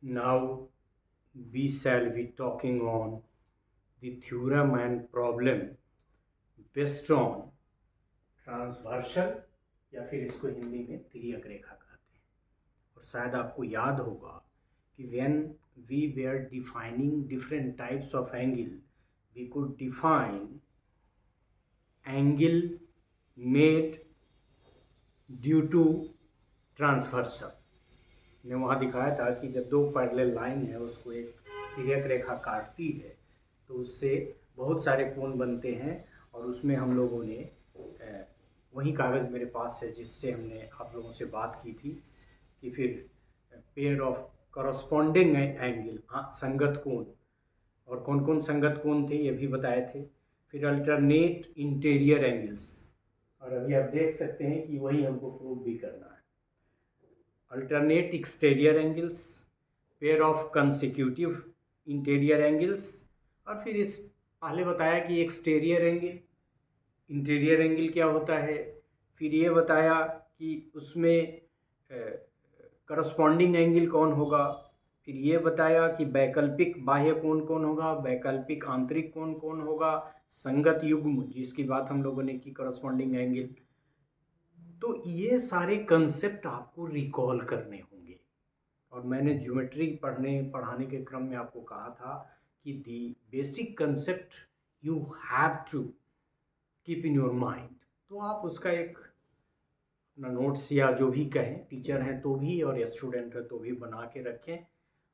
Now we shall be talking on the theorem and problem based on transversal या फिर इसको हिंदी में तिर्यक रेखा कहते हैं। और शायद आपको याद होगा कि when we were defining different types of angle we could define angle made due to transversal. ने वहाँ दिखाया था कि जब दो पैरेलल लाइन है उसको एक तिर्यक रेखा काटती है तो उससे बहुत सारे कोण बनते हैं। और उसमें हम लोगों ने वही कागज़ मेरे पास है जिससे हमने आप लोगों से बात की थी कि फिर पेयर ऑफ करस्पॉन्डिंग एंगल, हाँ, संगत कोण, और कौन कौन संगत कोण थे ये भी बताए थे। फिर अल्टरनेट इंटीरियर एंगल्स, और अभी आप देख सकते हैं कि वही हमको प्रूव भी करना है। Alternate exterior angles, pair of consecutive interior angles, और फिर इस पहले बताया कि एक्सटीरियर एंगल, इंटीरियर एंगल क्या होता है। फिर ये बताया कि उसमें करस्पॉन्डिंग एंगल कौन होगा। फिर ये बताया कि वैकल्पिक बाह्य कोण कौन होगा, वैकल्पिक आंतरिक कोण कौन होगा, संगत युग्म जिसकी बात हम लोगों ने की, करस्पॉन्डिंग एंगल। तो ये सारे कंसेप्ट आपको रिकॉल करने होंगे। और मैंने ज्योमेट्री पढ़ाने के क्रम में आपको कहा था कि the basic concept you have to keep in your mind. तो आप उसका एक अपना नोट्स या जो भी कहें, टीचर हैं तो भी और स्टूडेंट है तो भी बना के रखें।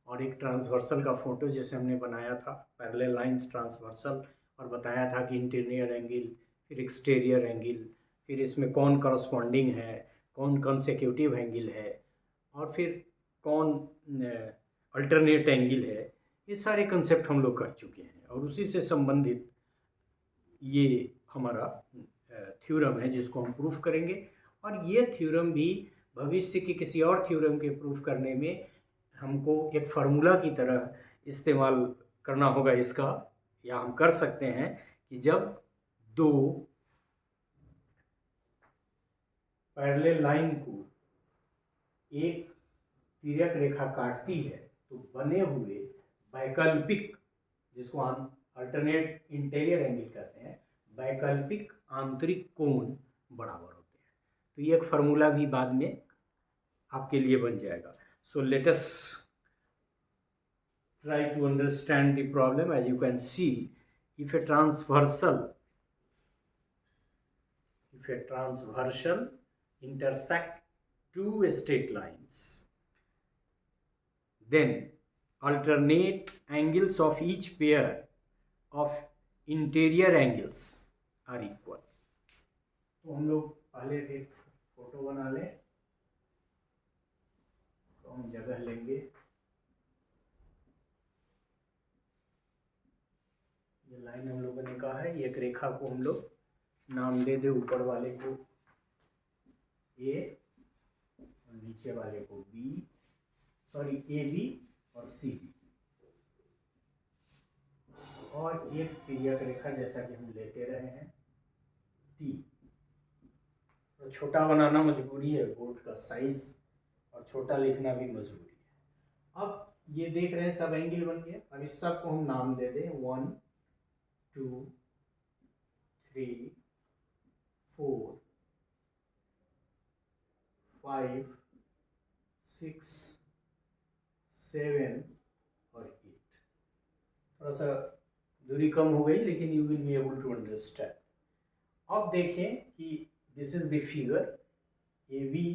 और एक ट्रांसवर्सल का फ़ोटो जैसे हमने बनाया था, पैरेलल लाइंस ट्रांसवर्सल, और बताया था कि इंटीरियर एंगल, फिर एक्सटीरियर एंगल, फिर इसमें कौन करस्पॉन्डिंग है, कौन कंसेक्यूटिव एंगल है, और फिर कौन अल्टरनेट एंगल है। ये सारे कंसेप्ट हम लोग कर चुके हैं और उसी से संबंधित ये हमारा थ्योरम है जिसको हम प्रूफ करेंगे। और ये थ्योरम भी भविष्य के किसी और थ्योरम के प्रूफ करने में हमको एक फार्मूला की तरह इस्तेमाल करना होगा इसका, या हम कर सकते हैं कि जब दो पैरेलल लाइन को एक तिर्यक रेखा काटती है तो बने हुए वैकल्पिक, जिसको हम अल्टरनेट इंटीरियर एंगल कहते हैं, वैकल्पिक आंतरिक कोण बराबर होते हैं। तो ये एक फार्मूला भी बाद में आपके लिए बन जाएगा। So let us try to understand the problem. As you can see, if a transversal intersect two straight lines, then alternate angles of each pair of interior angles are equal. तो हम लोग पहले एक फोटो बना लें, तो हम जगह लेंगे। ये लाइन हम लोगों ने कहा है, एक रेखा को हम लोग नाम दे दे, ऊपर वाले को ए और नीचे वाले को बी, सॉरी ए बी और सी बी, और एक तिर्यक रेखा जैसा कि हम लेते रहे हैं टी। तो छोटा बनाना मजबूरी है, बोर्ड का साइज और छोटा लिखना भी मजबूरी है। अब ये देख रहे हैं सब एंगल बन गया। अब इस सब को हम नाम दे दें 1 2 3 4 5 6 7 और 8। थोड़ा सा दूरी कम हो गई लेकिन you will be able to understand. अब देखें कि this is the figure, A B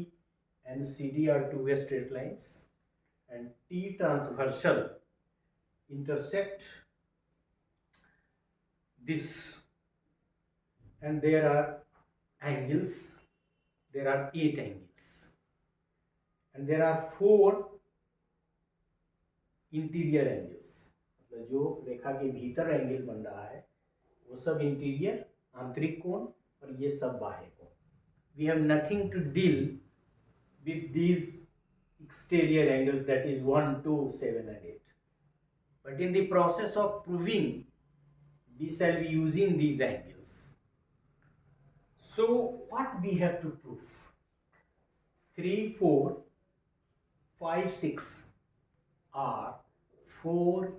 and C D are two straight lines and T transversal intersect this, and there are angles, there are 8 angles, and there are 4 interior angles। मतलब जो रेखा के भीतर angle बन रहा है वो सब interior आंतरिक कोण और ये सब बाह्य कोण। We have nothing to deal with these exterior angles, that is 1 2 7 and 8, but in the process of proving we shall be using these angles. So what we have to prove? 3 4 5 6 are 4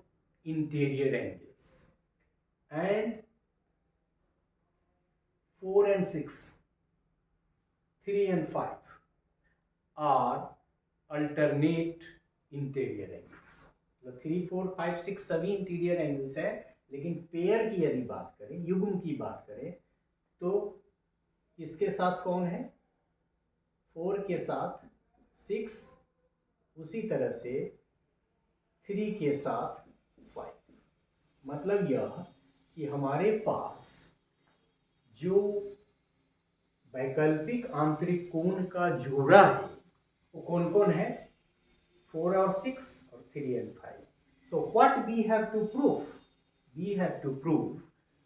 interior angles, and 4 and 6, 3 and 5 are alternate interior angles. मतलब 3, 4, 5, 6 सभी interior angles है, लेकिन pair की यदि बात करें, युग्म की बात करें, तो इसके साथ कौन है? 4 के साथ 6, उसी तरह से 3 के साथ 5। मतलब यह कि हमारे पास जो वैकल्पिक आंतरिक कोण का जोड़ा है वो कौन कौन है? 4 और 6 और 3 and 5. So what we have to prove? We have to prove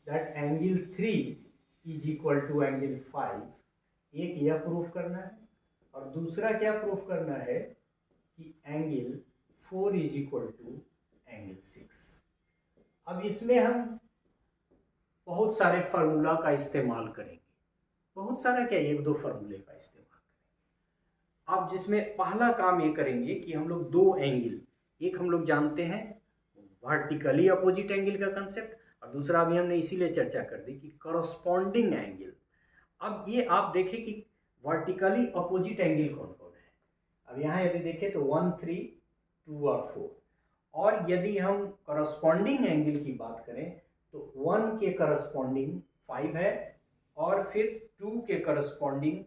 that angle 3 is equal to angle 5. एक यह प्रूफ करना है, और दूसरा क्या प्रूफ करना है कि angle 4 is equal to angle 6। अब इसमें हम बहुत सारे फार्मूला का इस्तेमाल करेंगे, बहुत सारा क्या, 1-2 फार्मूले का इस्तेमाल करेंगे। अब जिसमें पहला काम ये करेंगे कि हम लोग 2 एंगल, एक हम लोग जानते हैं वर्टिकली अपोजिट एंगल का कंसेप्ट, और दूसरा अभी हमने इसीलिए चर्चा कर दी कि करस्पॉन्डिंग एंगल। अब ये आप देखें कि वर्टिकली अपोजिट एंगल कौन कौन है। अब यहाँ यदि देखें तो 1, 3, 2 और 4, और यदि हम करस्पॉन्डिंग एंगल की बात करें तो 1 के करस्पॉन्डिंग 5 है, और फिर 2 के करस्पॉन्डिंग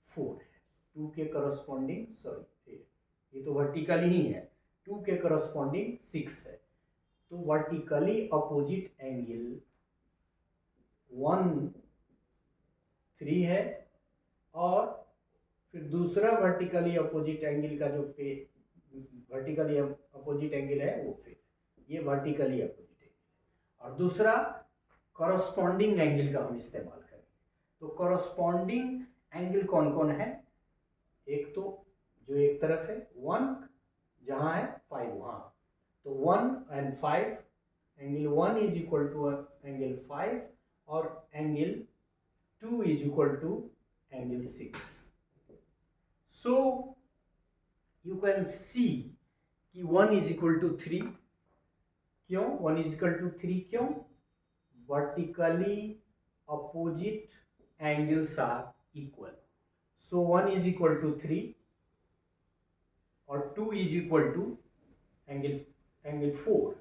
4 है। 2 के करस्पॉन्डिंग, सॉरी ये तो वर्टिकली ही है, 2 के करस्पॉन्डिंग 6 है। तो वर्टिकली अपोजिट एंगल 1, 3 है, और फिर दूसरा वर्टिकली अपोजिट एंगल का जो वर्टिकली अपोजिट एंगल है वो फिर ये वर्टिकली अपोजिट एंगल, और दूसरा करस्पॉन्डिंग एंगल का हम इस्तेमाल करेंगे। तो करस्पॉन्डिंग एंगल कौन कौन है? एक तो जो एक तरफ है 1, जहां है 5 वहां, तो 1 and 5, angle 1 is equal to angle 5, और angle 2 is equal to angle 6। So you can see कि 1 इज इक्वल टू 3। क्यों 1 इज इक्वल टू 3? क्यों? Vertically opposite angles are equal, so 1 is equal to 3 और 2 इज इक्वल टू एंगल 4।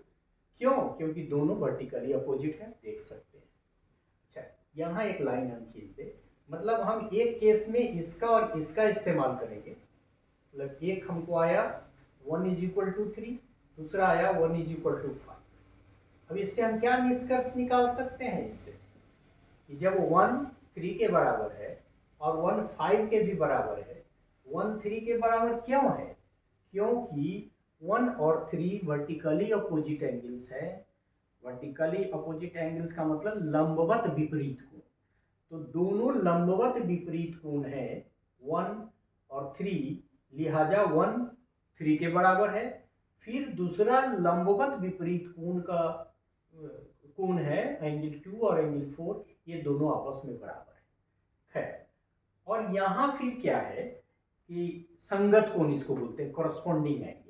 क्यों? क्योंकि दोनों vertically opposite है, देख सकते हैं। अच्छा, यहाँ एक लाइन हम खींच दे, मतलब हम एक केस में इसका और इसका इस्तेमाल करेंगे। मतलब एक हमको आया 1 इज इक्वल टू 3, दूसरा आया 1 इज इक्वल टू 5। अब इससे हम क्या निष्कर्ष निकाल सकते हैं? इससे कि जब 1 3 के बराबर है और 1 5 के भी बराबर है, 1 3 के बराबर क्यों है? क्योंकि 1 और 3 वर्टिकली अपोजिट एंगल्स है। वर्टिकली अपोजिट एंगल्स का मतलब लंबवत विपरीत कोण, तो दोनों लंबवत विपरीत कोण है 1 और 3, लिहाजा 1 3 के बराबर है। फिर दूसरा लंबवत विपरीत कोण का कोण है एंगल 2 और एंगल 4, ये दोनों आपस में बराबर है। और यहाँ फिर क्या है कि संगत कोण इसको बोलते हैं, करस्पॉन्डिंग एंगल।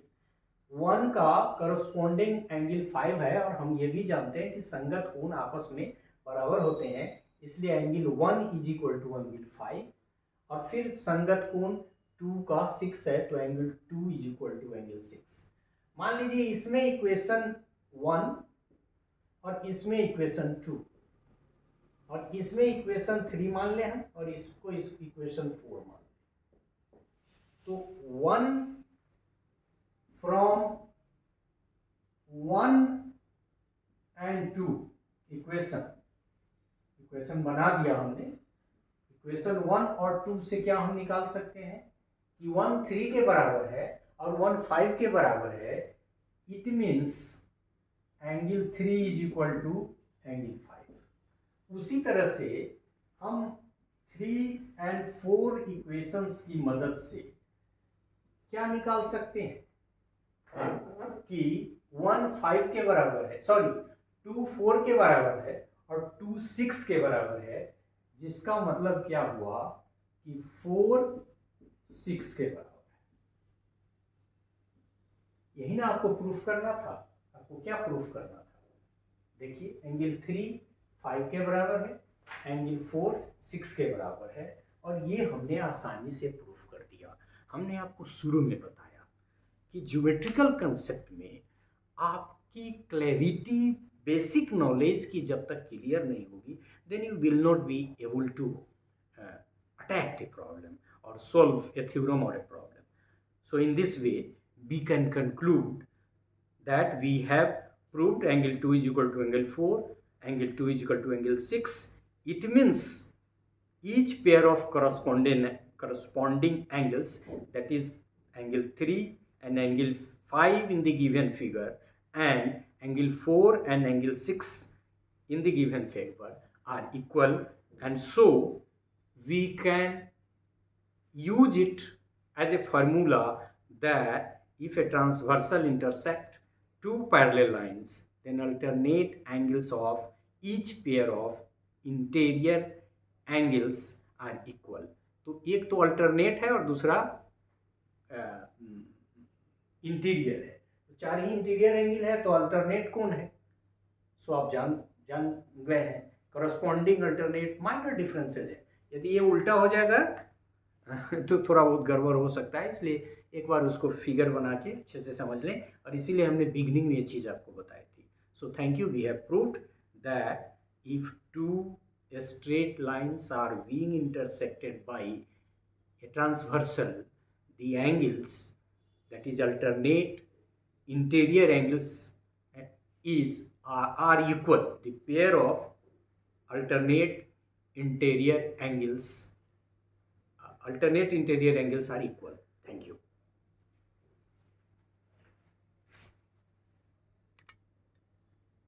1 का करस्पॉन्डिंग एंगल 5 है, और हम ये भी जानते हैं कि संगत कोण आपस में बराबर होते हैं, इसलिए angle 1 is equal to angle 5, और फिर संगत कोण 2 का 6 है, तो angle 2 is equal to angle 6। मान लीजिए इसमें इक्वेशन 1 और इसमें इक्वेशन 2 और इसमें इक्वेशन 3 मान ले हम, और इसको इस इक्वेशन 4 मान ले। तो 1 फ्रॉम 1 and 2 इक्वेशन बना दिया हमने। इक्वेशन 1 और 2 से क्या हम निकाल सकते हैं कि 1 3 के बराबर है और 1 5 के बराबर है। It means angle 3 is equal to angle 5। उसी तरह से हम 3 and 4 इक्वेशंस की मदद से क्या निकाल सकते हैं कि 1 5 के बराबर है, सॉरी 2 4 के बराबर है और 2 6 के बराबर है, जिसका मतलब क्या हुआ कि 4 6 के बराबर है। यही ना आपको प्रूफ करना था। आपको क्या प्रूफ करना था? देखिए एंगल 3 5 के बराबर है, एंगल 4 6 के बराबर है, और ये हमने आसानी से प्रूफ कर दिया। हमने आपको शुरू में बताया कि ज्योमेट्रिकल कंसेप्ट में आपकी क्लैरिटी, बेसिक नॉलेज की जब तक क्लियर नहीं होगी, then you will not be able to attack the problem or solve a theorem or a problem. So in this way we can conclude that we have proved angle 2 is equal to angle 4, angle 2 is equal to angle 6. It means each pair of corresponding angles, that is angle 3 and angle 5 in the given figure, and angle 4 and angle 6 in the given figure are equal, and so we can use it as a formula that if a transversal intersect two parallel lines, then alternate angles of each pair of interior angles are equal. तो एक तो alternate है और दूसरा interior है। तो चार ही interior angle है, तो अल्टरनेट कौन है? सो आप जान जान गए हैं। करस्पॉन्डिंग अल्टरनेट माइनर डिफरेंसेज है। यदि ये उल्टा हो जाएगा तो थोड़ा बहुत गड़बड़ हो सकता है, इसलिए एक बार उसको फिगर बना के अच्छे से समझ लें, और इसीलिए हमने बिगनिंग में ये चीज़ आपको बताई थी। So thank you, we have proved that if two straight lines are being intersected by a transversal, the angles, that is alternate interior angles, are equal. The pair of alternate interior angles are equal. Thank you.